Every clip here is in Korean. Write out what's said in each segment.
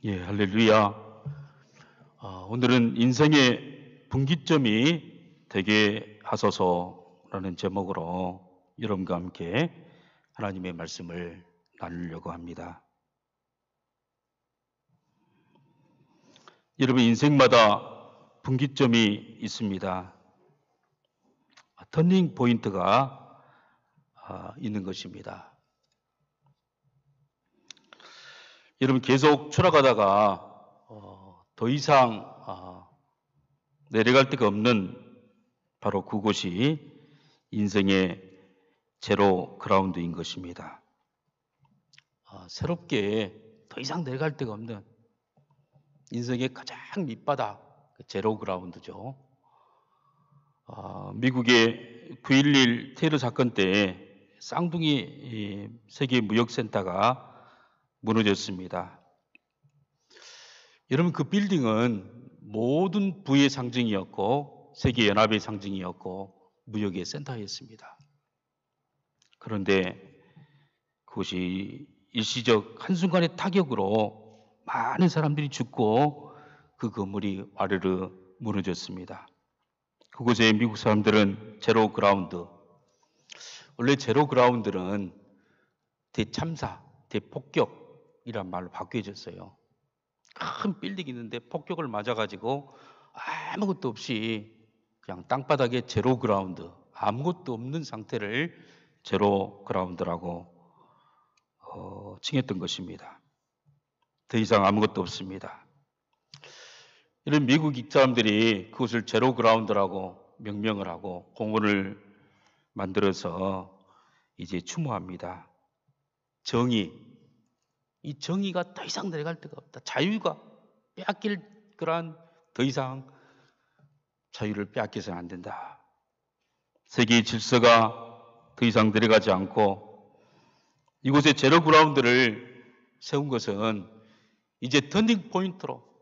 예, 할렐루야. 오늘은 인생의 분기점이 되게 하소서라는 제목으로 여러분과 함께 하나님의 말씀을 나누려고 합니다. 여러분 인생마다 분기점이 있습니다. 터닝 포인트가 있는 것입니다. 여러분 계속 추락하다가 더 이상 내려갈 데가 없는 바로 그곳이 인생의 제로 그라운드인 것입니다. 새롭게 더 이상 내려갈 데가 없는 인생의 가장 밑바닥 제로 그라운드죠. 미국의 9.11 테러 사건 때 쌍둥이 세계 무역센터가 무너졌습니다. 여러분 그 빌딩은 모든 부의 상징이었고 세계 연합의 상징이었고 무역의 센터였습니다. 그런데 그것이 일시적 한순간의 타격으로 많은 사람들이 죽고 그 건물이 와르르 무너졌습니다. 그곳에 미국 사람들은 제로 그라운드, 원래 제로 그라운드는 대참사, 대폭격이란 말로 바뀌어졌어요. 큰 빌딩이 있는데 폭격을 맞아가지고 아무것도 없이 그냥 땅바닥에 제로 그라운드, 아무것도 없는 상태를 제로 그라운드라고 칭했던 것입니다. 더 이상 아무것도 없습니다. 이런 미국 사람들이 그것을 제로 그라운드라고 명명을 하고 공원을 만들어서 이제 추모합니다. 정의, 이 정의가 더 이상 내려갈 데가 없다. 자유가 빼앗길 그러한 더 이상 자유를 빼앗겨서는 안 된다. 세계의 질서가 더 이상 내려가지 않고 이곳에 제로 그라운드를 세운 것은 이제 터닝 포인트로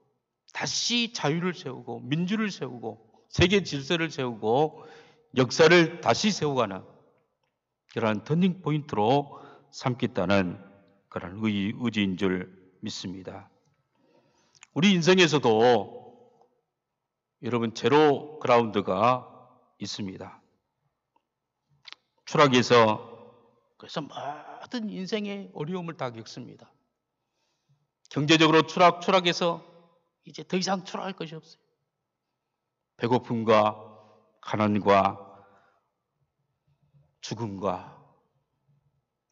다시 자유를 세우고 민주를 세우고 세계 질서를 세우고 역사를 다시 세워가는 그러한 터닝 포인트로 삼겠다는 그런 의지인 줄 믿습니다. 우리 인생에서도 여러분 제로 그라운드가 있습니다. 추락해서 그래서 모든 인생의 어려움을 다 겪습니다. 경제적으로 추락해서 이제 더 이상 추락할 것이 없어요. 배고픔과 가난과 죽음과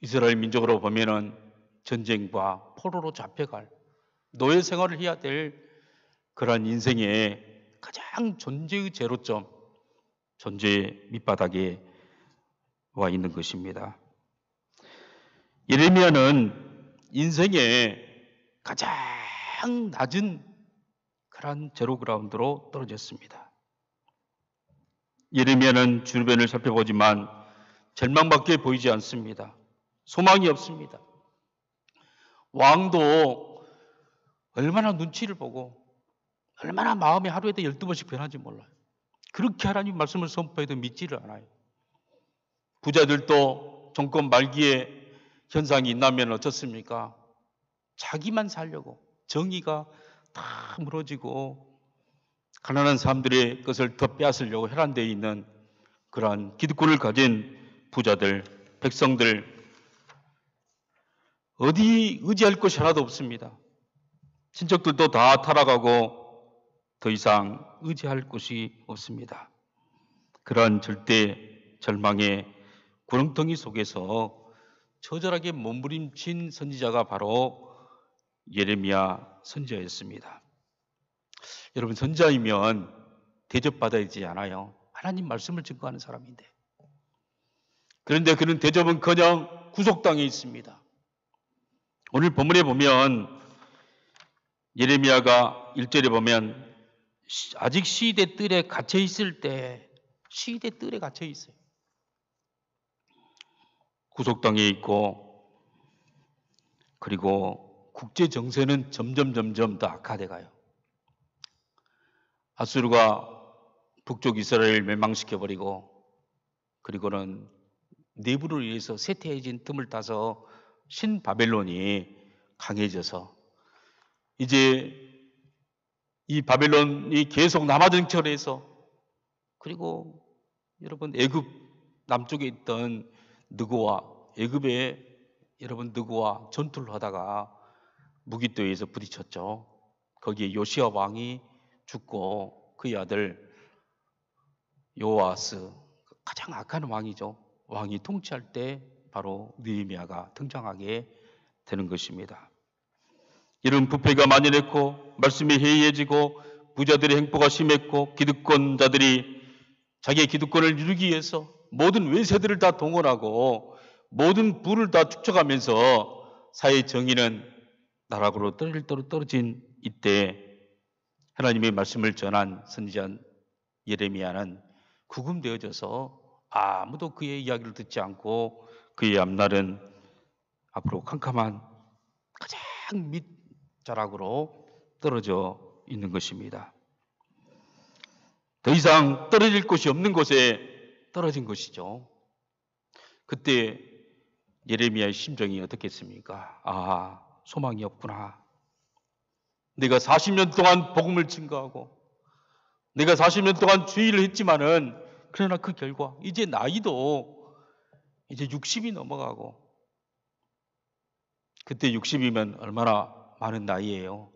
이스라엘 민족으로 보면은 전쟁과 포로로 잡혀갈 노예 생활을 해야 될 그러한 인생의 가장 존재의 제로점, 존재의 밑바닥에 와 있는 것입니다. 예레미야는 인생의 가장 낮은 그러한 제로 그라운드로 떨어졌습니다. 예레미야는 주변을 살펴보지만 절망밖에 보이지 않습니다. 소망이 없습니다. 왕도 얼마나 눈치를 보고 얼마나 마음이 하루에도 12번씩 변하지 몰라요. 그렇게 하나님 말씀을 선포해도 믿지를 않아요. 부자들도 정권 말기에 현상이 있다면 어떻습니까? 자기만 살려고 정의가 다 무너지고 가난한 사람들의 것을 더 빼앗으려고 혈안되어 있는 그러한 기득권을 가진 부자들, 백성들 어디 의지할 곳이 하나도 없습니다. 친척들도 다 타락하고 더 이상 의지할 곳이 없습니다. 그러한 절대 절망의 구렁텅이 속에서 처절하게 몸부림친 선지자가 바로 예레미야 선지자였습니다. 여러분 선지자이면 대접받아야 되지 않아요? 하나님 말씀을 증거하는 사람인데. 그런데 그는 대접은커녕 구속당해 있습니다. 오늘 본문에 보면 예레미야가 1절에 보면 아직 시대 뜰에 갇혀 있을 때 시대 뜰에 갇혀 있어요. 구속당해 있고 그리고 국제 정세는 점점 더 악화돼 가요. 아수르가 북쪽 이스라엘을 멸망시켜버리고 그리고는 내부를 위해서 쇠퇴해진 틈을 타서 신바벨론이 강해져서 이제 이 바벨론이 계속 남아정철해서, 그리고 여러분 애굽 남쪽에 있던 느고와 애굽에 여러분 느고와 전투를 하다가 무기토에서 부딪혔죠. 거기에 요시야 왕이 죽고 그의 아들 요아스, 가장 악한 왕이죠. 왕이 통치할 때 바로 느헤미야가 등장하게 되는 것입니다. 이런 부패가 만연했고 말씀이 해이해지고 부자들의 행포가 심했고 기득권자들이 자기의 기득권을 이루기 위해서 모든 외세들을 다 동원하고 모든 부를 다 축적하면서 사회 정의는 나락으로 떨어진 이때 하나님의 말씀을 전한 선지자 예레미야는 구금되어져서 아무도 그의 이야기를 듣지 않고 그의 앞날은 앞으로 캄캄한 가장 밑자락으로 떨어져 있는 것입니다. 더 이상 떨어질 곳이 없는 곳에 떨어진 것이죠. 그때 예레미야의 심정이 어떻겠습니까? 아, 소망이 없구나. 내가 40년 동안 복음을 증거하고 내가 40년 동안 주의를 했지만은 그러나 그 결과 이제 나이도 이제 60이 넘어가고, 그때 60이면 얼마나 많은 나이예요.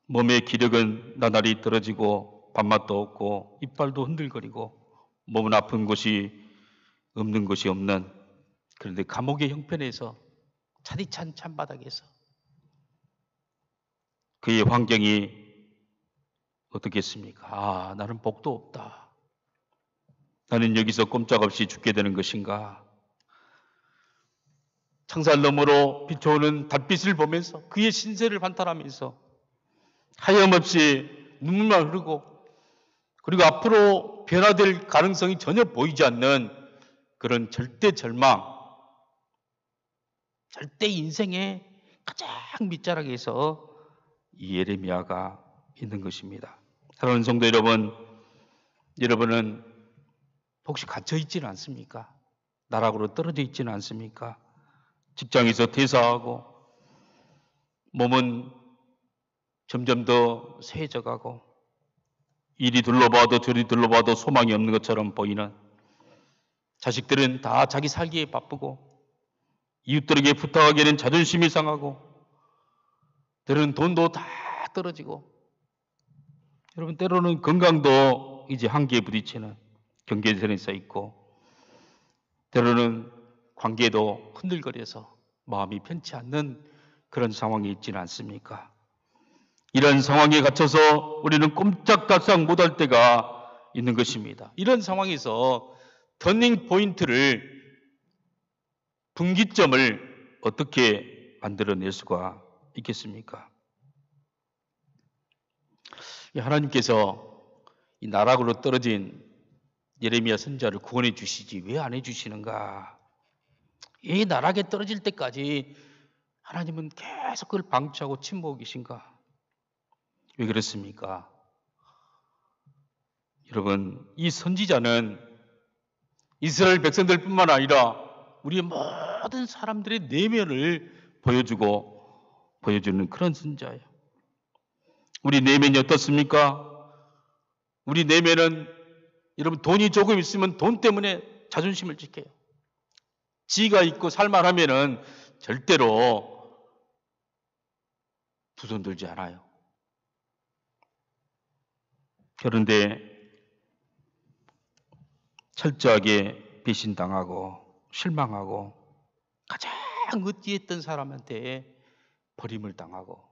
몸의 기력은 나날이 떨어지고 밥맛도 없고 이빨도 흔들거리고 몸은 아픈 곳이 없는 곳이 없는, 그런데 감옥의 형편에서 차디찬 찬바닥에서 그의 환경이 어떻겠습니까? 아, 나는 복도 없다. 나는 여기서 꼼짝없이 죽게 되는 것인가? 창살 너머로 비춰오는 달빛을 보면서 그의 신세를 반탄하면서 하염없이 눈물만 흐르고, 그리고 앞으로 변화될 가능성이 전혀 보이지 않는 그런 절대 절망, 절대 인생의 가장 밑자락에서 이 예레미야가 있는 것입니다. 사랑하는 성도 여러분, 여러분은 혹시 갇혀 있지는 않습니까? 나락으로 떨어져 있지는 않습니까? 직장에서 퇴사하고 몸은 점점 더 쇠해져가고 이리 둘러봐도 저리 둘러봐도 소망이 없는 것처럼 보이는, 자식들은 다 자기 살기에 바쁘고 이웃들에게 부탁하기에는 자존심이 상하고 때로는 돈도 다 떨어지고, 여러분 때로는 건강도 이제 한계에 부딪히는 경계선에 서 있고, 때로는 관계도 흔들거려서 마음이 편치 않는 그런 상황에 있지는 않습니까? 이런 상황에 갇혀서 우리는 꼼짝달싹 못할 때가 있는 것입니다. 이런 상황에서 터닝 포인트를, 분기점을 어떻게 만들어낼 수가 있겠습니까? 하나님께서 이 나락으로 떨어진 예레미야 선지자를 구원해 주시지 왜 안 해주시는가? 이 나락에 떨어질 때까지 하나님은 계속 그걸 방치하고 침묵하고 계신가? 왜 그렇습니까? 여러분, 이 선지자는 이스라엘 백성들뿐만 아니라 우리의 모든 사람들의 내면을 보여주는 그런 선지자예요. 우리 내면이 어떻습니까? 우리 내면은 여러분 돈이 조금 있으면 돈 때문에 자존심을 지켜요. 지가 있고 살만하면은 절대로 두 손 들지 않아요. 그런데 철저하게 배신당하고 실망하고 가장 의지했던 사람한테 버림을 당하고,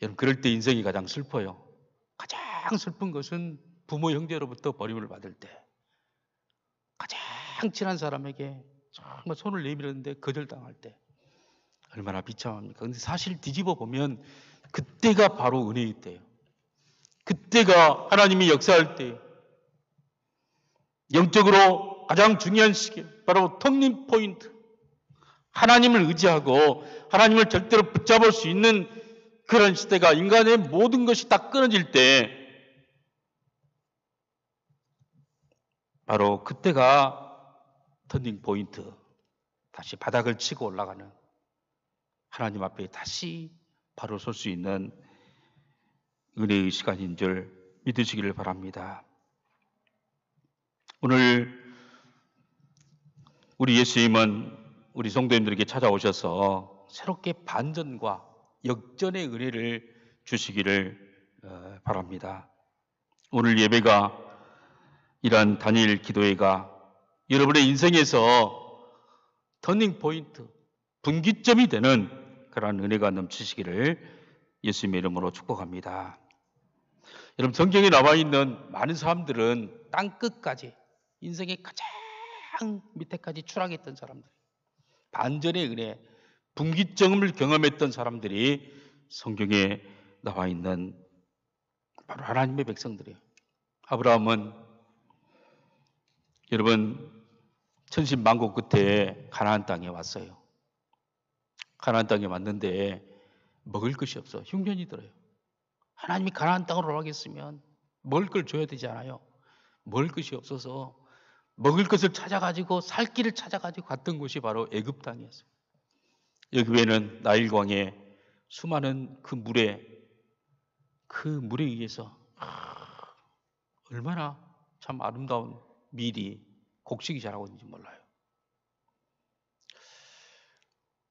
여러분 그럴 때 인생이 가장 슬퍼요. 가장 슬픈 것은 부모 형제로부터 버림을 받을 때, 가장 친한 사람에게 정말 손을 내밀었는데 거절당할 때 얼마나 비참합니까? 근데 사실 뒤집어 보면 그때가 바로 은혜의 때예요. 그때가 하나님이 역사할 때예요. 영적으로 가장 중요한 시기, 바로 터닝 포인트. 하나님을 의지하고 하나님을 절대로 붙잡을 수 있는 그런 시대가, 인간의 모든 것이 다 끊어질 때 바로 그때가 터닝 포인트, 다시 바닥을 치고 올라가는, 하나님 앞에 다시 바로 설 수 있는 은혜의 시간인 줄 믿으시기를 바랍니다. 오늘 우리 예수님은 우리 성도님들에게 찾아오셔서 새롭게 반전과 역전의 은혜를 주시기를 바랍니다. 오늘 예배가 이러한 단일 기도회가 여러분의 인생에서 터닝 포인트, 분기점이 되는 그러한 은혜가 넘치시기를 예수님의 이름으로 축복합니다. 여러분, 성경에 나와 있는 많은 사람들은 땅 끝까지, 인생의 가장 밑에까지 추락했던 사람들, 반전의 은혜, 분기점을 경험했던 사람들이 성경에 나와 있는 바로 하나님의 백성들이에요. 아브라함은 여러분 천신만고 끝에 가나안 땅에 왔어요. 가나안 땅에 왔는데 먹을 것이 없어. 흉년이 들어요. 하나님이 가나안 땅으로 가겠으면 먹을 걸 줘야 되지 않아요? 먹을 것이 없어서 먹을 것을 찾아가지고 살 길을 찾아가지고 갔던 곳이 바로 애굽 땅이었어요. 여기에는 나일강에 수많은 그 물에 의해서 얼마나 참 아름다운 밀이 곡식이 자라고 있는지 몰라요.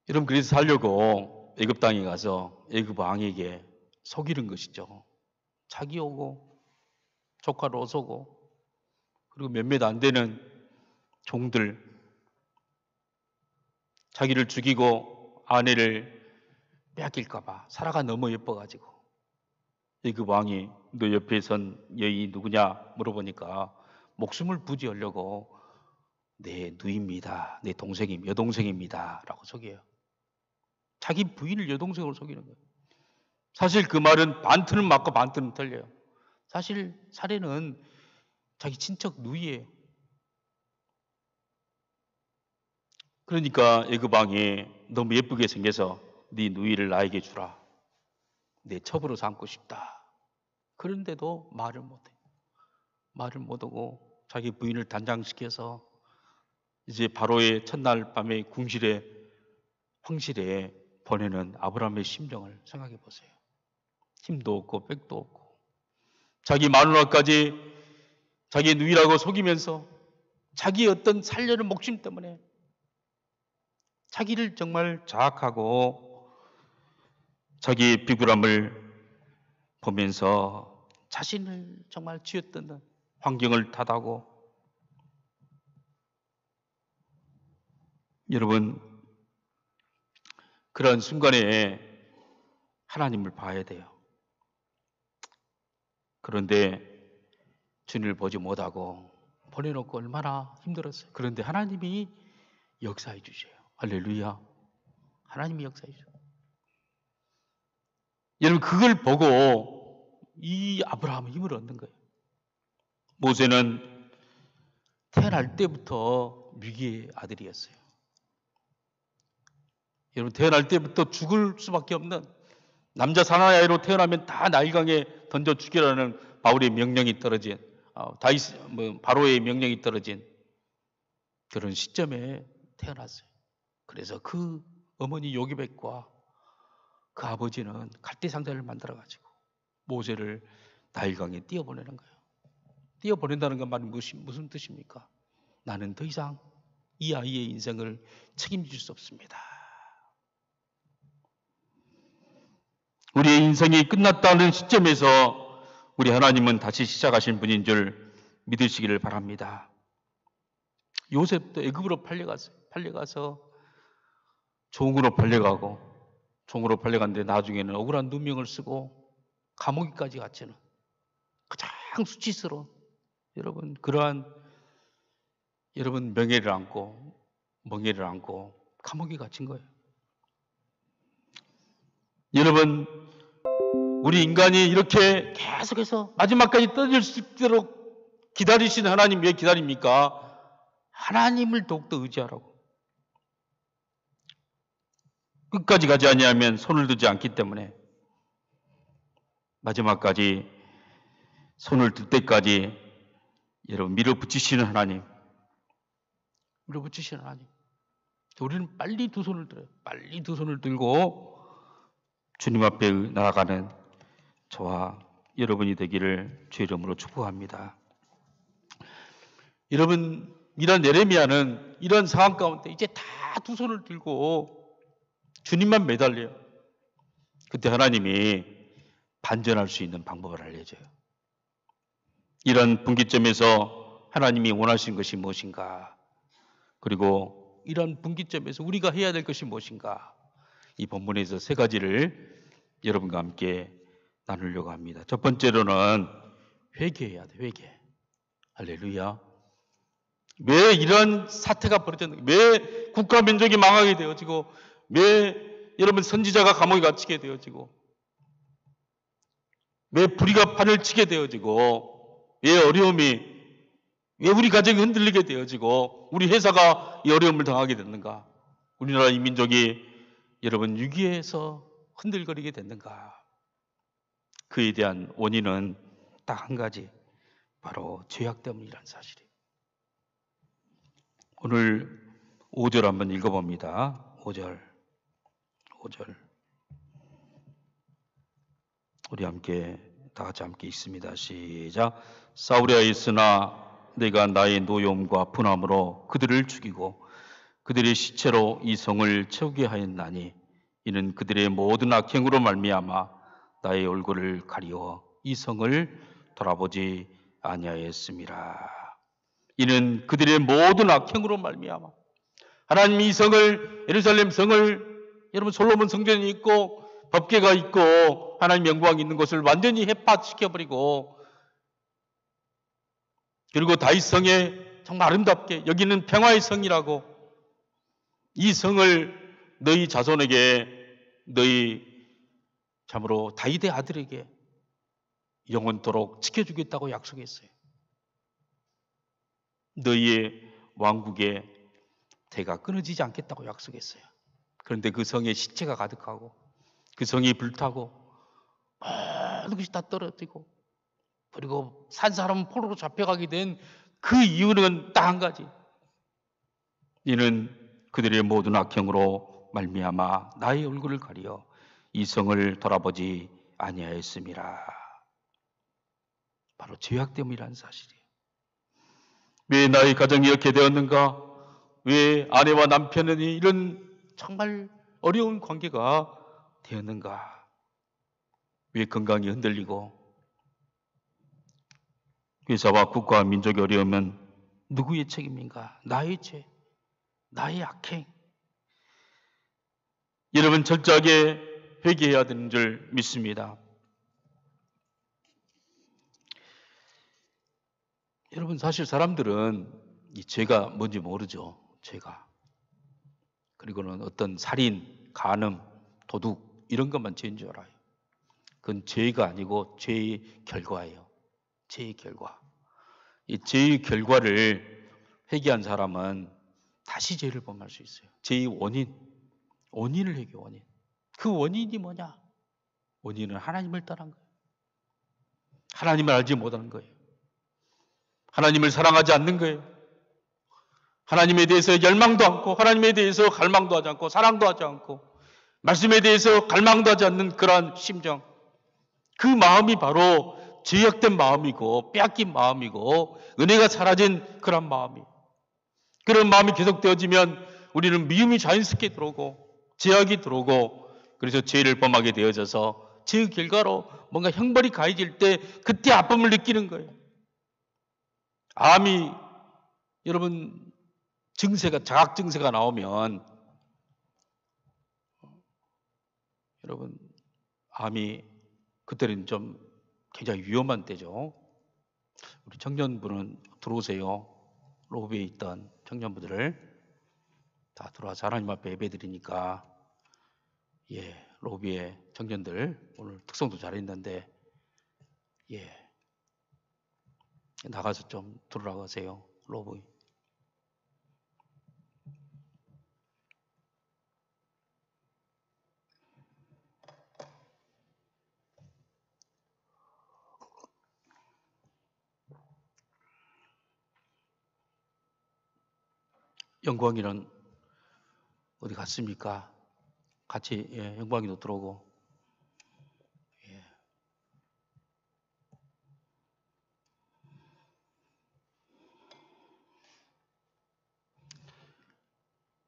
여러분, 그래서 살려고 애굽 땅에 가서 애굽 왕에게 속이는 것이죠. 자기 오고 조카로 오서고 그리고 몇몇 안 되는 종들, 자기를 죽이고 아내를 빼앗길까 봐 사라가 너무 예뻐가지고 애굽 왕이 너 옆에 선 여인이 누구냐 물어보니까 목숨을 부지하려고 내 누이입니다. 내 여동생입니다. 라고 속여요. 자기 부인을 여동생으로 속이는 거예요. 사실 그 말은 반트는 맞고 반트는 틀려요. 사실 사례는 자기 친척 누이예요. 그러니까 애굽 왕이 너무 예쁘게 생겨서 네 누이를 나에게 주라. 내 첩으로 삼고 싶다. 그런데도 말을 못해요. 말을 못하고 자기 부인을 단장시켜서 이제 바로의 첫날 밤에 황실에 보내는 아브라함의 심정을 생각해 보세요. 힘도 없고 백도 없고 자기 마누라까지 자기 누이라고 속이면서 자기 어떤 살려는 목심 때문에 자기를 정말 자학하고 자기의 비굴함을 보면서 자신을 정말 쥐어뜯는 환경을 탓하고 여러분 그런 순간에 하나님을 봐야 돼요. 그런데 주님을 보지 못하고 보내놓고 얼마나 힘들었어요. 그런데 하나님이 역사해 주셔요. 할렐루야. 하나님이 역사해 주셔요. 여러분 그걸 보고 이 아브라함은 힘을 얻는 거예요. 모세는 태어날 때부터 미기의 아들이었어요. 여러분 태어날 때부터 죽을 수밖에 없는 남자 사나이로 태어나면 다 나일강에 던져 죽이라는 바울의 명령이 떨어진 바로의 명령이 떨어진 그런 시점에 태어났어요. 그래서 그 어머니 요기벳과 그 아버지는 갈대 상자를 만들어 가지고 모세를 나일강에 띄어보내는 거예요. 띄어보낸다는 건 말이 무슨 뜻입니까? 나는 더 이상 이 아이의 인생을 책임질 수 없습니다. 우리의 인생이 끝났다는 시점에서 우리 하나님은 다시 시작하신 분인 줄 믿으시기를 바랍니다. 요셉도 애굽으로 팔려가서 종으로 팔려갔는데 나중에는 억울한 누명을 쓰고 감옥에까지 갇히는 가장 수치스러운 그러한 명예를 안고 멍에를 안고 감옥에 갇힌 거예요. 여러분 우리 인간이 이렇게 계속해서 마지막까지 떠질 수 있도록 기다리시는 하나님 왜 기다립니까? 하나님을 더욱더 의지하라고. 끝까지 가지 아니하면 손을 들지 않기 때문에 마지막까지 손을 들 때까지 여러분 밀어붙이시는 하나님. 우리는 빨리 두 손을 들어요. 빨리 두 손을 들고 주님 앞에 나아가는 저와 여러분이 되기를 주의 이름으로 축복합니다. 여러분, 이런 예레미야는 이런 상황 가운데 이제 다 두 손을 들고 주님만 매달려요. 그때 하나님이 반전할 수 있는 방법을 알려줘요. 이런 분기점에서 하나님이 원하시는 것이 무엇인가? 그리고 이런 분기점에서 우리가 해야 될 것이 무엇인가? 이 본문에서 세 가지를 여러분과 함께 나누려고 합니다. 첫 번째로는 회개해야 돼, 회개. 할렐루야. 왜 이런 사태가 벌어졌는가? 왜 국가 민족이 망하게 되어지고, 왜 여러분 선지자가 감옥에 갇히게 되어지고, 왜 불의가 판을 치게 되어지고, 왜 어려움이, 왜 우리 가정이 흔들리게 되어지고, 우리 회사가 이 어려움을 당하게 됐는가? 우리나라 이 민족이 여러분 위기에서 흔들거리게 됐는가? 그에 대한 원인은 딱 한 가지, 바로 죄악 때문이라는 사실이에요. 오늘 5절 한번 읽어봅니다. 5절. 우리 함께 다 같이 함께 읽습니다. 시작. 사울이 하였으나 내가 나의 노여움과 분함으로 그들을 죽이고 그들의 시체로 이 성을 채우게 하였나니 이는 그들의 모든 악행으로 말미암아 나의 얼굴을 가리워 이 성을 돌아보지 아니하였음이라. 이는 그들의 모든 악행으로 말미암아 하나님이 이 성을, 예루살렘 성을, 여러분 솔로몬 성전이 있고 법궤가 있고 하나님 영광이 있는 곳을 완전히 해파시켜버리고, 그리고 다윗 성에 정말 아름답게 여기는 평화의 성이라고, 이 성을 너희 자손에게, 너희 참으로 다윗의 아들에게 영원토록 지켜주겠다고 약속했어요. 너희의 왕국의 대가 끊어지지 않겠다고 약속했어요. 그런데 그 성에 시체가 가득하고 그 성이 불타고 모든 것이 다 떨어지고, 그리고 산 사람은 포로로 잡혀가게 된 그 이유는 딱 한 가지. 이는 그들의 모든 악행으로 말미암아 나의 얼굴을 가리어 이 성을 돌아보지 아니하였음이라. 바로 죄악 때문이라는 사실이에요. 왜 나의 가정이 이렇게 되었는가? 왜 아내와 남편은 이런 정말 어려운 관계가 되었는가? 왜 건강이 흔들리고, 회사와 국가와 민족이 어려우면 누구의 책임인가? 나의 죄, 나의 악행. 여러분 철저하게 회개해야 되는 줄 믿습니다. 여러분 사실 사람들은 이 죄가 뭔지 모르죠. 죄가. 그리고는 어떤 살인, 간음, 도둑 이런 것만 죄인 줄 알아요. 그건 죄가 아니고 죄의 결과예요. 죄의 결과. 이 죄의 결과를 회개한 사람은 다시 죄를 범할 수 있어요. 죄의 원인을 회개, 원인. 그 원인이 뭐냐? 원인은 하나님을 떠난 거예요. 하나님을 알지 못하는 거예요. 하나님을 사랑하지 않는 거예요. 하나님에 대해서 열망도 않고, 하나님에 대해서 갈망도 하지 않고, 사랑도 하지 않고, 말씀에 대해서 갈망도 하지 않는 그러한 심정. 그 마음이 바로 죄악된 마음이고, 빼앗긴 마음이고, 은혜가 사라진 그런 마음이. 그런 마음이 계속되어지면 우리는 미움이 자연스럽게 들어오고, 죄악이 들어오고, 그래서 죄를 범하게 되어져서 죄의 결과로 뭔가 형벌이 가해질 때 그때 아픔을 느끼는 거예요. 암이, 여러분, 자각 증세가 나오면, 여러분, 암이 그때는 좀 굉장히 위험한 때죠. 우리 청년분은 들어오세요. 로비에 있던 청년분들을 다 들어와서 하나님 앞에 예배드리니까, 로비에 청년들 오늘 특성도 잘했는데, 나가서 좀 들어가세요. 로비. 영광이란 어디 갔습니까? 같이 영광이도 들어오고.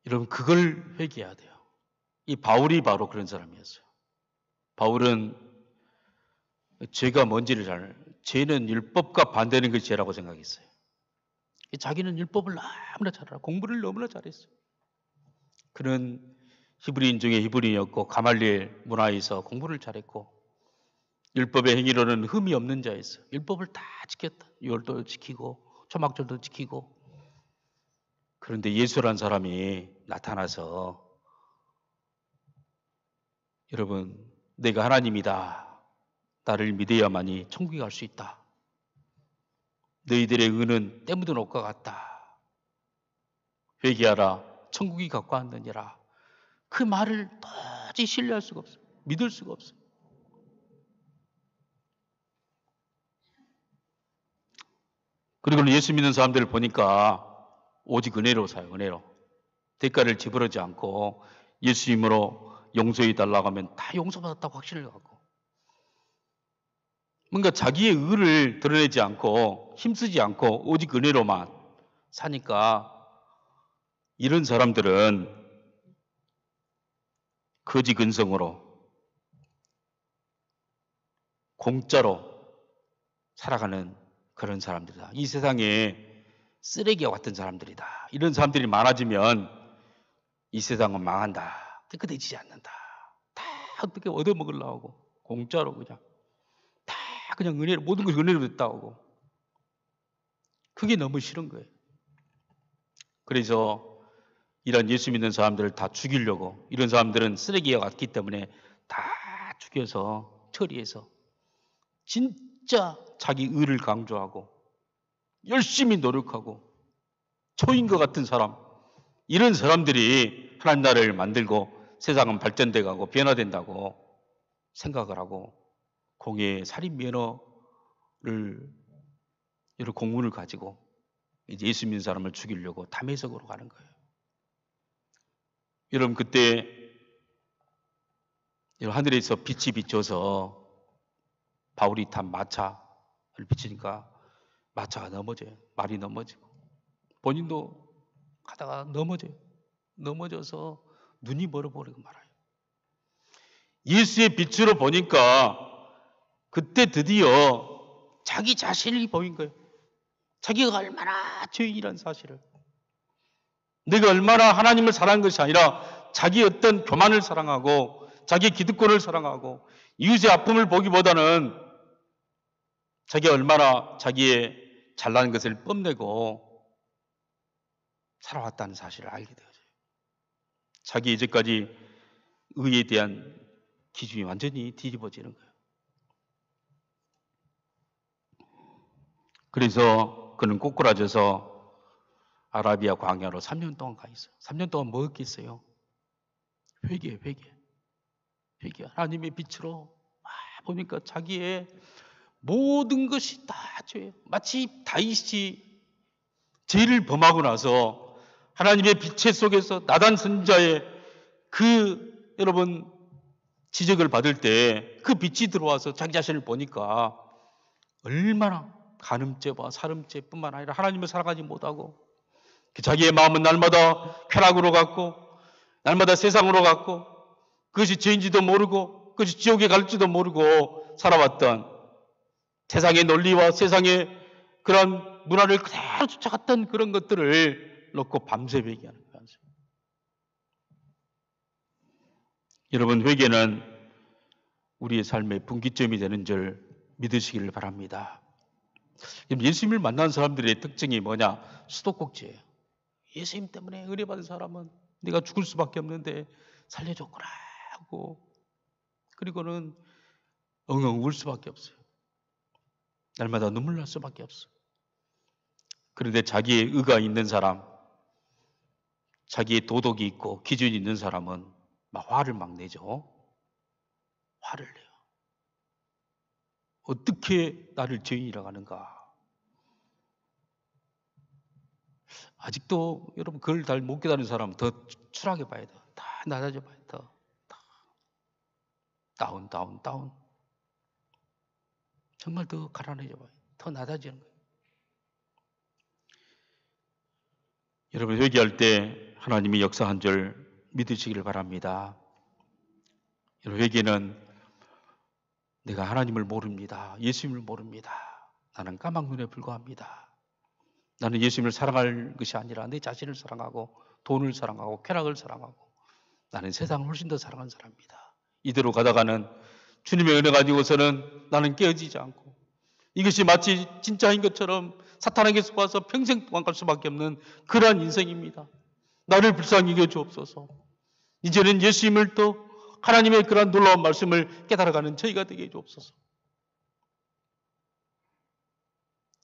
여러분 그걸 회개해야 돼요. 이 바울이 바로 그런 사람이었어요. 바울은 죄가 뭔지를 죄는 율법과 반대하는 것이 죄라고 생각했어요. 자기는 율법을 너무나 잘 알아. 공부를 너무나 잘했어요. 그는 히브리인 중에 히브리인이었고 가말리엘 문화에서 공부를 잘했고 율법의 행위로는 흠이 없는 자였어요. 율법을 다 지켰다. 유월도 지키고 초막절도 지키고. 그런데 예수라는 사람이 나타나서 여러분 내가 하나님이다. 나를 믿어야만이 천국에 갈 수 있다. 너희들의 의는 때 묻은 옷과 같다. 회개하라. 천국이 갖고 왔느니라. 그 말을 도저히 신뢰할 수가 없어요. 믿을 수가 없어요. 그리고 예수 믿는 사람들을 보니까 오직 은혜로 사요. 은혜로. 대가를 지불하지 않고 예수 이름으로 용서해 달라고 하면 다 용서받았다고 확신을 갖고 뭔가 자기의 의를 드러내지 않고 힘쓰지 않고 오직 은혜로만 사니까 이런 사람들은 거지 근성으로 공짜로 살아가는 그런 사람들이다. 이 세상에 쓰레기와 같은 사람들이다. 이런 사람들이 많아지면 이 세상은 망한다. 깨끗해지지 않는다. 다 어떻게 얻어먹으려고 하고 공짜로 그냥 다 그냥 은혜로 모든 것이 은혜로 됐다고. 그게 너무 싫은 거예요. 그래서 이런 예수 믿는 사람들을 다 죽이려고 이런 사람들은 쓰레기와 같기 때문에 다 죽여서 처리해서 진짜 자기 의를 강조하고 열심히 노력하고 초인과 같은 사람 이런 사람들이 하나님 나라를 만들고 세상은 발전돼 가고 변화된다고 생각을 하고 공예 살인 면허를 이런 공문을 가지고 이제 예수 믿는 사람을 죽이려고 담에석으로 가는 거예요. 여러분 그때 하늘에서 빛이 비춰서 바울이 탄 마차를 비치니까 마차가 넘어져요. 말이 넘어지고 본인도 가다가 넘어져요. 넘어져서 눈이 멀어버리고 말아요. 예수의 빛으로 보니까 그때 드디어 자기 자신이 보인 거예요. 자기가 얼마나 죄인이라는 사실을. 내가 얼마나 하나님을 사랑한 것이 아니라 자기 어떤 교만을 사랑하고 자기 기득권을 사랑하고 이웃의 아픔을 보기보다는 자기가 얼마나 자기의 잘난 것을 뽐내고 살아왔다는 사실을 알게 되어져요. 자기 이제까지 의에 대한 기준이 완전히 뒤집어지는 거예요. 그래서 그는 꼬꾸라져서 아라비아 광야로 3년 동안 가 있어요. 3년 동안 뭐 했겠어요? 회개. 하나님의 빛으로 보니까 자기의 모든 것이 다 죄예요. 마치 다윗이 죄를 범하고 나서 하나님의 빛의 속에서 나단 선지자의 그 여러분 지적을 받을 때 그 빛이 들어와서 자기 자신을 보니까 얼마나 간음죄와 살음죄뿐만 아니라 하나님을 살아가지 못하고 자기의 마음은 날마다 쾌락으로 갔고 날마다 세상으로 갔고 그것이 죄인지도 모르고 그것이 지옥에 갈지도 모르고 살아왔던 세상의 논리와 세상의 그런 문화를 그대로 쫓아갔던 그런 것들을 놓고 밤새 회개하는 거예요. 여러분 회개는 우리의 삶의 분기점이 되는 줄 믿으시기를 바랍니다. 예수님을 만난 사람들의 특징이 뭐냐? 수도꼭지예요. 예수님 때문에 은혜 받은 사람은 내가 죽을 수밖에 없는데 살려줬구나 하고 그리고는 엉엉 울 수밖에 없어요. 날마다 눈물 날 수밖에 없어요. 그런데 자기의 의가 있는 사람, 자기의 도덕이 있고 기준이 있는 사람은 막 화를 막 내죠. 화를 내요. 어떻게 나를 죄인이라고 하는가? 아직도 여러분 그걸 잘 못 깨달은 사람은 더 추하게 봐야 돼요. 낮아져봐요. 더 다운. 정말 더 가라앉아져봐요. 더 낮아지는 거예요. 여러분 회개할 때 하나님이 역사한 줄 믿으시기를 바랍니다. 여러분 회개는 내가 하나님을 모릅니다. 예수님을 모릅니다. 나는 까막눈에 불과합니다. 나는 예수님을 사랑할 것이 아니라 내 자신을 사랑하고 돈을 사랑하고 쾌락을 사랑하고 나는 세상을 훨씬 더 사랑하는 사람입니다. 이대로 가다가는 주님의 은혜 가지고서는 나는 깨어지지 않고 이것이 마치 진짜인 것처럼 사탄에게 속아서 평생 동안 갈 수밖에 없는 그러한 인생입니다. 나를 불쌍히 여겨 주옵소서. 이제는 예수님을 또 하나님의 그러한 놀라운 말씀을 깨달아가는 저희가 되게 해 주옵소서.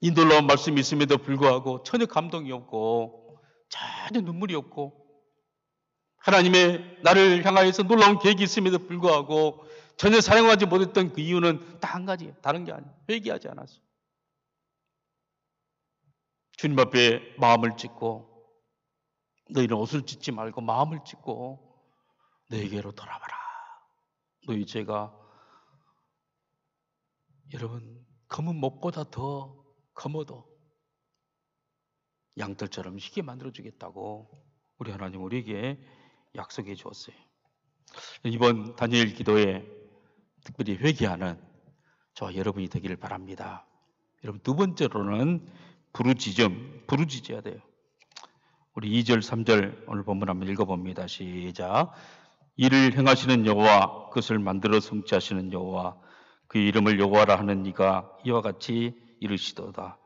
이 놀라운 말씀이 있음에도 불구하고 전혀 감동이 없고 전혀 눈물이 없고 하나님의 나를 향하여서 놀라운 계획이 있음에도 불구하고 전혀 사용하지 못했던 그 이유는 딱 한 가지예요. 다른 게 아니에요. 회개하지 않았어요. 주님 앞에 마음을 찢고 너희는 옷을 찢지 말고 마음을 찢고 너에게로 돌아와라. 너희 죄가 여러분 검은 목보다 더 검어도 양털처럼 희게 만들어주겠다고 우리 하나님 우리에게 약속해 주었어요. 이번 다니엘 기도에 특별히 회개하는 저와 여러분이 되기를 바랍니다. 여러분 두 번째로는 부르짖어야 돼요. 우리 2절 3절 오늘 본문 한번 읽어봅니다. 시작. 이를 행하시는 여호와 그것을 만들어 성취하시는 여호와 그 이름을 여호와라 하는 이가 이와 같이 이르시도다.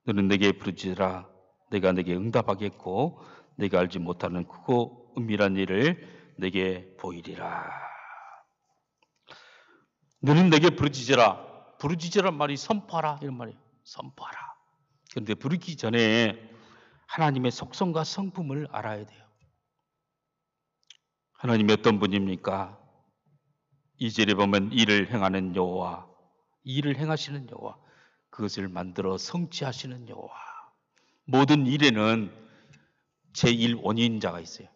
너는 내게 부르짖으라. 내가 내게 응답하겠고 내가 알지 못하는 크고 은밀한 일을 내게 보이리라. 너는 내게 부르짖으라. 부르짖으란 말이 선포하라 이런 말이에요. 선포하라. 그런데 부르기 전에 하나님의 속성과 성품을 알아야 돼요. 하나님이 어떤 분입니까? 2절에 보면 이를 행하는 여호와, 일을 행하시는 여호와, 그것을 만들어 성취하시는 여호와. 모든 일에는 제1 원인자가 있어요.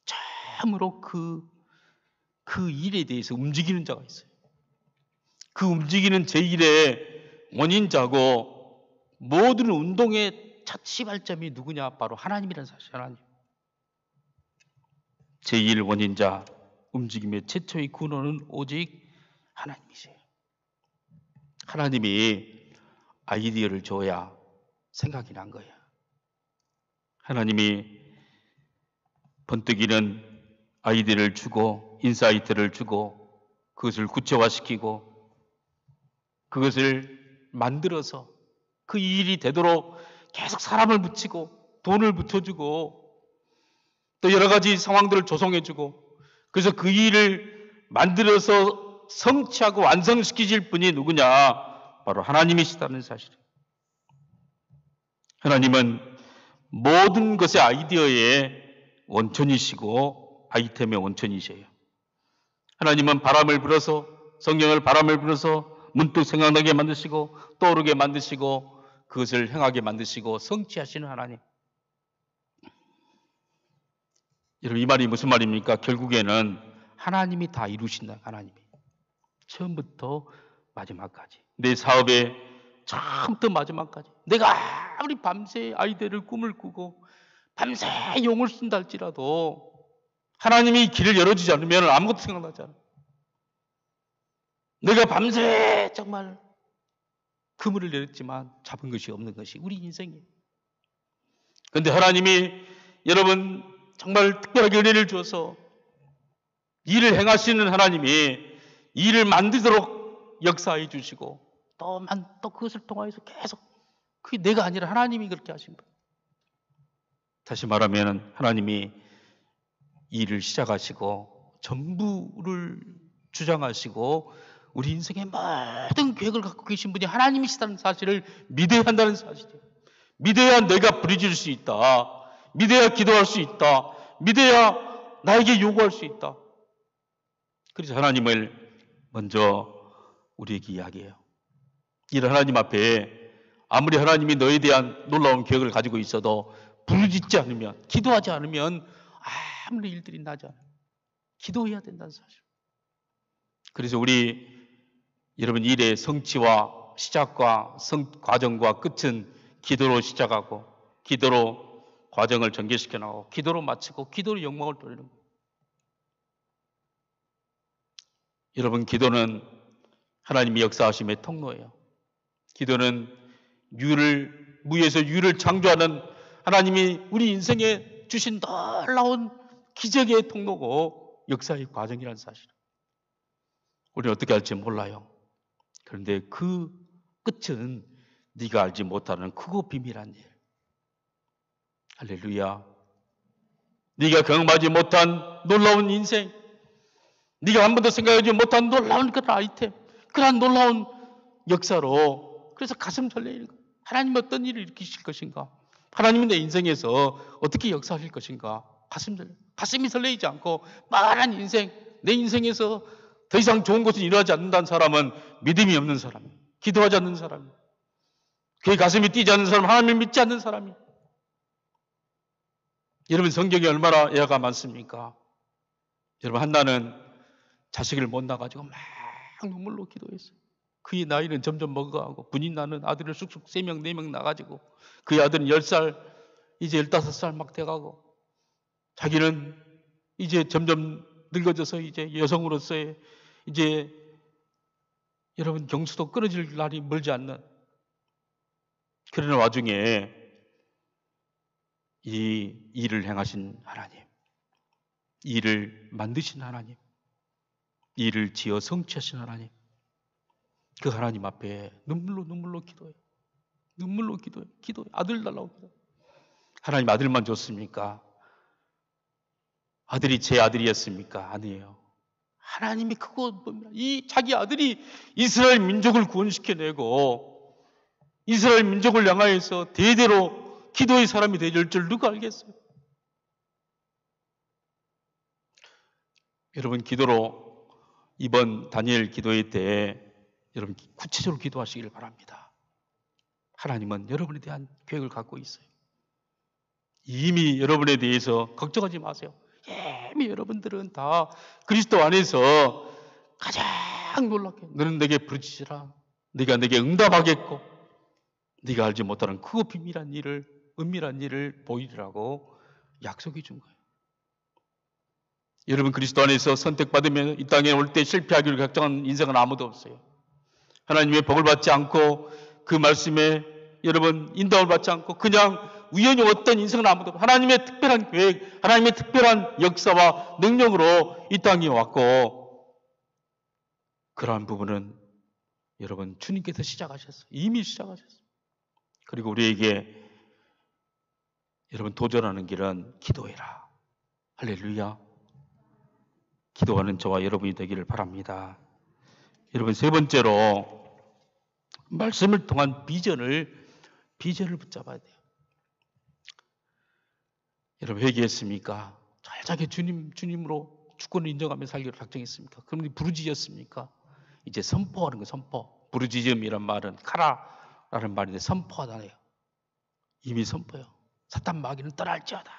참으로 그 일에 대해서 움직이는 자가 있어요. 그 움직이는 제1의 원인자고 모든 운동의 첫 시발점이 누구냐? 바로 하나님이라는 사실. 하나님. 제1 원인자, 움직임의 최초의 근원은 오직 하나님이세요. 하나님이 아이디어를 줘야 생각이 난 거예요. 하나님이 번뜩이는 아이디어를 주고 인사이트를 주고 그것을 구체화시키고 그것을 만들어서 그 일이 되도록 계속 사람을 붙이고 돈을 붙여주고 또 여러 가지 상황들을 조성해주고 그래서 그 일을 만들어서 성취하고 완성시키실 분이 누구냐? 바로 하나님이시다는 사실이에요. 하나님은 모든 것의 아이디어의 원천이시고 아이템의 원천이세요. 하나님은 바람을 불어서 성령을 바람을 불어서 문득 생각나게 만드시고 떠오르게 만드시고 그것을 행하게 만드시고 성취하시는 하나님. 여러분 이 말이 무슨 말입니까? 결국에는 하나님이 다 이루신다. 하나님이. 처음부터 마지막까지. 내 사업의 처음부터 마지막까지. 내가 아무리 밤새 아이들을 꿈을 꾸고 밤새 용을 쓴다 할지라도 하나님이 길을 열어주지 않으면 아무것도 생각나지 않아. 내가 밤새 정말 그물을 내렸지만 잡은 것이 없는 것이 우리 인생이에요. 그런데 하나님이 여러분 정말 특별하게 은혜를 주어서 일을 행하시는 하나님이 일을 만들도록 역사해 주시고 또 그것을 통하여서 계속 그게 내가 아니라 하나님이 그렇게 하신 거예요. 다시 말하면 하나님이 일을 시작하시고 전부를 주장하시고 우리 인생의 모든 계획을 갖고 계신 분이 하나님이시다는 사실을 믿어야 한다는 사실이에요. 믿어야 내가 부르짖을 수 있다. 믿어야 기도할 수 있다. 믿어야 나에게 요구할 수 있다. 그래서 하나님을 먼저 우리에게 이야기해요. 이런 하나님 앞에 아무리 하나님이 너에 대한 놀라운 계획을 가지고 있어도 부르짖지 않으면 기도하지 않으면 아무리 일들이 나지 않아요. 기도해야 된다는 사실. 그래서 우리 여러분 일의 성취와 시작과 과정과 끝은 기도로 시작하고 기도로 과정을 전개시켜 나가고 기도로 마치고 기도로 영광을 돌리는 거예요. 여러분 기도는 하나님의 역사하심의 통로예요. 기도는 무에서 유를 창조하는 하나님이 우리 인생에 주신 놀라운 기적의 통로고 역사의 과정이라는 사실. 우리는 어떻게 할지 몰라요. 그런데 그 끝은 네가 알지 못하는 크고 비밀한 일. 할렐루야. 네가 경험하지 못한 놀라운 인생, 네가 한 번도 생각하지 못한 놀라운 그런 아이템, 그런 놀라운 역사로 그래서 가슴 설레이는 거예요. 하나님 어떤 일을 일으키실 것인가? 하나님은 내 인생에서 어떻게 역사하실 것인가? 가슴이 설레이지 않고 많은 인생, 내 인생에서 더 이상 좋은 것은 일어나지 않는다는 사람은 믿음이 없는 사람이에요. 기도하지 않는 사람이에요. 그의 가슴이 뛰지 않는 사람은 하나님을 믿지 않는 사람이에요. 여러분 성경에 얼마나 예화가 많습니까? 여러분 한나는 자식을 못 낳아가지고 막 눈물로 기도했어요. 그의 나이는 점점 먹어가고 분이 나는 아들을 쑥쑥 3명, 4명 낳아가지고 그의 아들은 10살, 이제 15살 막 돼가고 자기는 이제 점점 늙어져서 이제 여성으로서의 이제 여러분 경수도 끊어질 날이 멀지 않는 그런 와중에 이 일을 행하신 하나님, 일을 만드신 하나님, 일을 지어 성취하신 하나님, 그 하나님 앞에 눈물로 기도해요. 눈물로 기도해요. 아들 달라고 기도해요. 하나님 아들만 줬습니까? 아들이 제 아들이었습니까? 아니에요. 하나님이 크고 이 자기 아들이 이스라엘 민족을 구원시켜내고 이스라엘 민족을 향하여서 대대로 기도의 사람이 될 줄 누가 알겠어요? 여러분 기도로 이번 다니엘 기도회 때 여러분 구체적으로 기도하시기를 바랍니다. 하나님은 여러분에 대한 계획을 갖고 있어요. 이미 여러분에 대해서 걱정하지 마세요. 이미 여러분들은 다 그리스도 안에서 가장 놀랍게 너는 내게 부르짖으라. 네가 내게 응답하겠고 네가 알지 못하는 크고 비밀한 일을 은밀한 일을 보이리라고 약속해 준 거예요. 여러분 그리스도 안에서 선택받으면 이 땅에 올 때 실패하기를 걱정하는 인생은 아무도 없어요. 하나님의 복을 받지 않고 그 말씀에 여러분 인도를 받지 않고 그냥 우연히 어떤 인생은 아무도 없어요. 하나님의 특별한 계획, 하나님의 특별한 역사와 능력으로 이 땅에 왔고 그러한 부분은 여러분 주님께서 시작하셨어요. 이미 시작하셨어요. 그리고 우리에게 여러분 도전하는 길은 기도해라. 할렐루야. 기도하는 저와 여러분이 되기를 바랍니다. 여러분 세 번째로 말씀을 통한 비전을 붙잡아야 돼요. 여러분 회개했습니까? 잘자게 주님으로 주권을 인정하며 살기로 작정했습니까? 그럼 부르짖었습니까? 이제 선포하는 거예요. 선포. 부르짖음이란 말은 카라라는 말인데 선포하다네요. 이미 선포요. 사탄 마귀는 떠날지어다.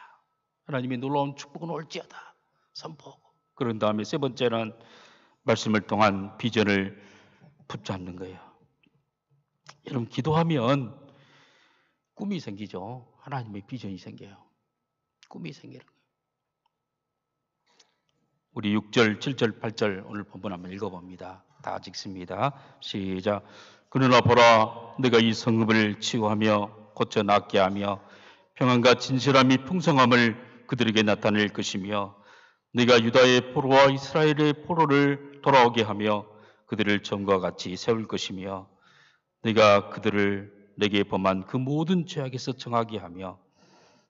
하나님의 놀라운 축복은 올지어다. 선포하고. 그런 다음에 세 번째는 말씀을 통한 비전을 붙잡는 거예요. 여러분 기도하면 꿈이 생기죠. 하나님의 비전이 생겨요. 꿈이 생기는 거예요. 우리 6절, 7절, 8절 오늘 본문 한번 읽어봅니다. 다 읽습니다. 시작. 그러나 보라 내가 이 성읍을 치유하며 고쳐 낫게 하며 평안과 진실함이 풍성함을 그들에게 나타낼 것이며 네가 유다의 포로와 이스라엘의 포로를 돌아오게 하며 그들을 전과 같이 세울 것이며 네가 그들을 내게 범한 그 모든 죄악에서 정하게 하며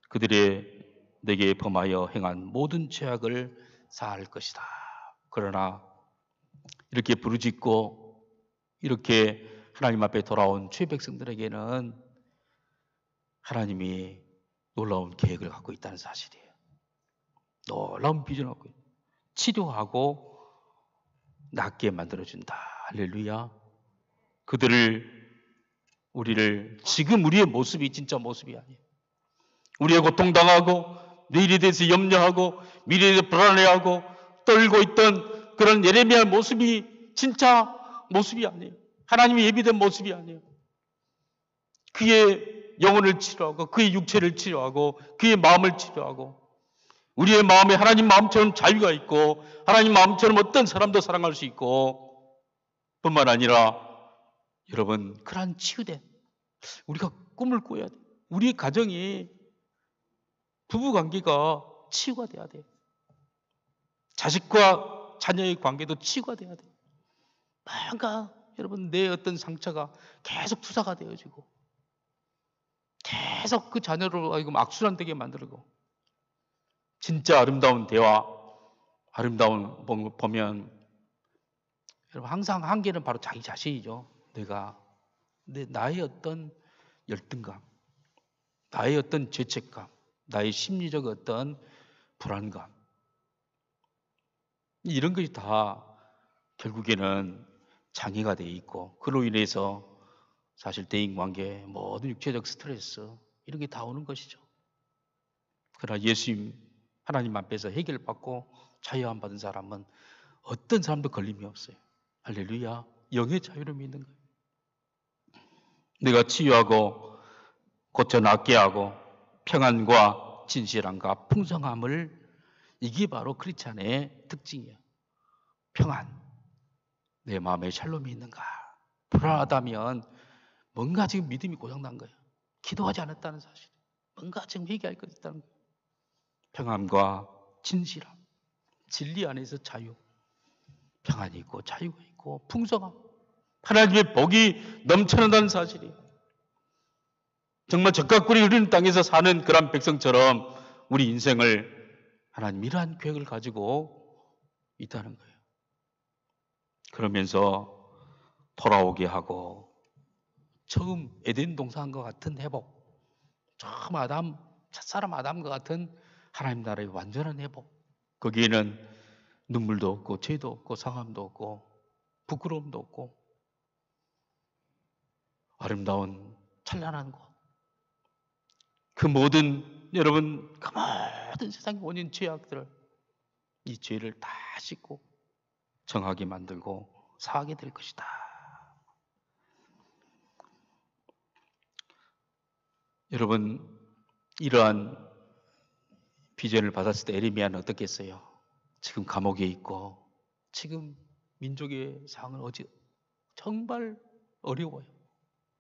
그들의 내게 범하여 행한 모든 죄악을 사할 것이다. 그러나 이렇게 부르짖고 이렇게 하나님 앞에 돌아온 주의 백성들에게는 하나님이 놀라운 계획을 갖고 있다는 사실이에요. 놀라운 비전을 갖고 있어요. 치료하고 낫게 만들어준다. 할렐루야. 우리를 지금 우리의 모습이 진짜 모습이 아니에요. 우리의 고통당하고 내일에 대해서 염려하고 미래에 대해서 불안해하고 떨고 있던 그런 예레미야 모습이 진짜 모습이 아니에요. 하나님이 예비된 모습이 아니에요. 그의 영혼을 치료하고 그의 육체를 치료하고 그의 마음을 치료하고 우리의 마음에 하나님 마음처럼 자유가 있고 하나님 마음처럼 어떤 사람도 사랑할 수 있고 뿐만 아니라 여러분 그러한 치유된 우리가 꿈을 꿔야 돼요. 우리의 가정이 부부관계가 치유가 돼야 돼요. 자식과 자녀의 관계도 치유가 돼야 돼요. 뭔가 여러분 내 어떤 상처가 계속 투사가 되어지고 계속 그 자녀를 하여금 악순환되게 만들고 진짜 아름다운 대화, 아름다운 보면 여러분 항상 한계는 바로 자기 자신이죠. 나의 어떤 열등감, 나의 어떤 죄책감, 나의 심리적 어떤 불안감 이런 것이 다 결국에는 장애가 되어 있고 그로 인해서 사실 대인관계, 모든 육체적 스트레스 이런 게 다 오는 것이죠. 그러나 예수님 하나님 앞에서 해결받고 자유함 받은 사람은 어떤 사람도 걸림이 없어요. 할렐루야. 영의 자유를 있는 거예요. 내가 치유하고 고쳐 낫게 하고 평안과 진실함과 풍성함을 이게 바로 크리스찬의 특징이에요. 평안. 내 마음에 샬롬이 있는가? 불안하다면 뭔가 지금 믿음이 고장난 거예요. 기도하지 않았다는 사실. 뭔가 지금 회개할 것 있다는 거예요. 평안과 진실함. 진리 안에서 자유. 평안이 있고 자유가 있고 풍성함. 하나님의 복이 넘쳐난다는 사실이에요. 정말 적각꿀이 흐르는 땅에서 사는 그런 백성처럼 우리 인생을 하나님 이러한 계획을 가지고 있다는 거예요. 그러면서 돌아오게 하고 처음 에덴 동산과 같은 회복, 처음 첫사람 아담과 같은 하나님 나라의 완전한 회복. 거기에는 눈물도 없고 죄도 없고 상함도 없고 부끄러움도 없고 아름다운 찬란한 곳. 그 모든 여러분 그 모든 세상의 원인 죄악들을 이 죄를 다 씻고 정하게 만들고 사하게 될 것이다. 여러분 이러한 비전을 받았을 때 에레미야는 어떻겠어요? 지금 감옥에 있고 지금 민족의 상황은 정말 어려워요.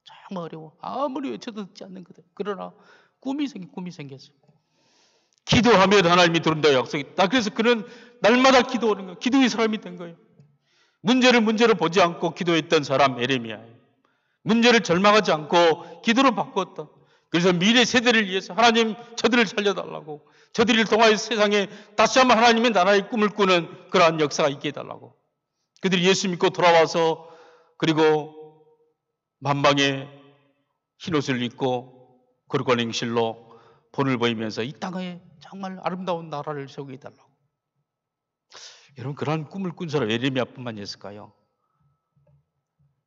정말 어려워. 아무리 외쳐도 듣지 않는 거다. 그러나 꿈이 생겼어요. 기도하면 하나님이 들은다 약속했다. 그래서 그는 날마다 기도하는 거예요. 기도의 사람이 된 거예요. 문제를 보지 않고 기도했던 사람 에레미야예요. 문제를 절망하지 않고 기도로 바꿨다. 그래서 미래 세대를 위해서 하나님 저들을 살려달라고 저들을 통하여 세상에 다시 한번 하나님의 나라의 꿈을 꾸는 그러한 역사가 있게 해달라고 그들이 예수 믿고 돌아와서 그리고 만방에 흰옷을 입고 거룩한 행실로 본을 보이면서 이 땅에 정말 아름다운 나라를 세우게 해달라고. 여러분 그러한 꿈을 꾼 사람 에레미야뿐만이었을까요?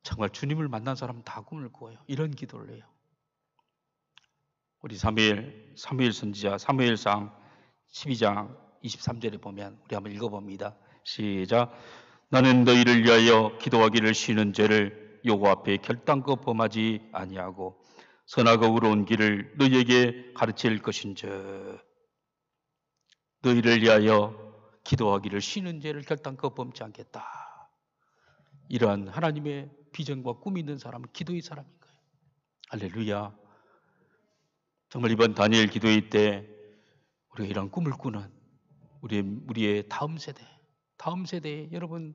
정말 주님을 만난 사람은 다 꿈을 꾸어요. 이런 기도를 해요. 우리 사무엘 선지자 사무엘상 12장 23절에 보면 우리 한번 읽어봅니다. 시작. 나는 너희를 위하여 기도하기를 쉬는 죄를 여호와 앞에 결단코 범하지 아니하고 선하고 의로운 길을 너희에게 가르칠 것인즉 너희를 위하여 기도하기를 쉬는 죄를 결단코 범치 않겠다. 이러한 하나님의 비전과 꿈이 있는 사람은 기도의 사람인 거예요. 할렐루야. 정말 이번 다니엘 기도회 때 우리가 이런 꿈을 꾸는 우리의 다음 세대 여러분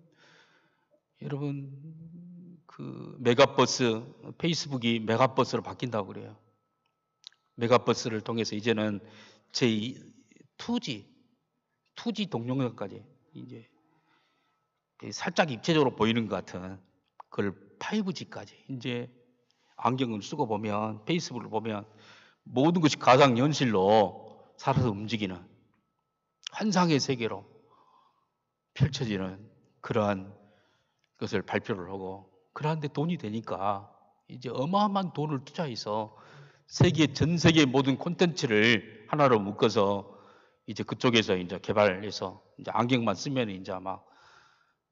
그 메가버스 페이스북이 메가버스로 바뀐다고 그래요. 메가버스를 통해서 이제는 제2지 동영상까지 이제 살짝 입체적으로 보이는 것 같은 그걸 5G까지 이제 안경을 쓰고 보면 페이스북을 보면 모든 것이 가상현실로 살아서 움직이는 환상의 세계로 펼쳐지는 그러한 것을 발표를 하고 그러한데 돈이 되니까 이제 어마어마한 돈을 투자해서 전 세계의 모든 콘텐츠를 하나로 묶어서 이제 그쪽에서 이제 개발해서 이제 안경만 쓰면 이제 막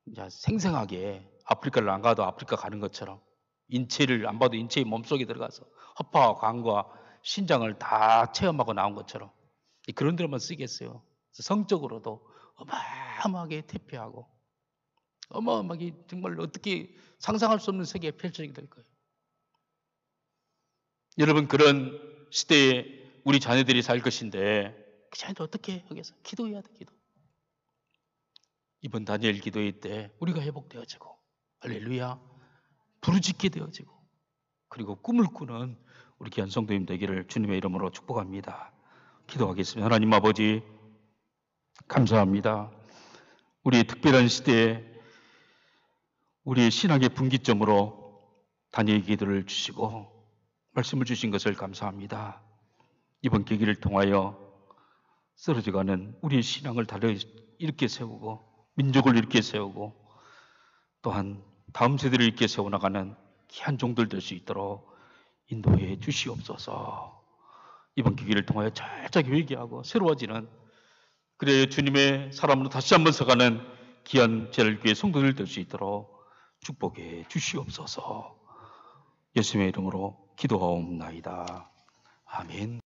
이제 생생하게 아프리카를 안 가도 아프리카 가는 것처럼 인체를 안 봐도 인체의 몸속에 들어가서 허파와 관과 신장을 다 체험하고 나온 것처럼 그런 데로만 쓰겠어요. 성적으로도 어마어마하게 태폐하고 어마어마하게 정말 어떻게 상상할 수 없는 세계가 펼쳐지게 될 거예요. 여러분 그런 시대에 우리 자녀들이 살 것인데 그 자녀들 어떻게 하겠어? 기도해야 돼. 기도. 이번 다니엘 기도회 때 우리가 회복되어지고 할렐루야 부르짖게 되어지고 그리고 꿈을 꾸는 우리 귀한 성도님 되기를 주님의 이름으로 축복합니다. 기도하겠습니다. 하나님 아버지 감사합니다. 우리의 특별한 시대에 우리의 신학의 분기점으로 다니엘 기도를 주시고 말씀을 주신 것을 감사합니다. 이번 계기를 통하여 쓰러져가는 우리의 신앙을 다시 일으켜 세우고 민족을 일으켜 세우고 또한 다음 세대를 일으켜 세워나가는 귀한 종들 될 수 있도록 인도해 주시옵소서. 이번 계기를 통하여 철저하게 회개하고 새로워지는 그래 주님의 사람으로 다시 한번 서가는 귀한 제일교회 성도들 될 수 있도록 축복해 주시옵소서. 예수님의 이름으로 기도하옵나이다. 아멘.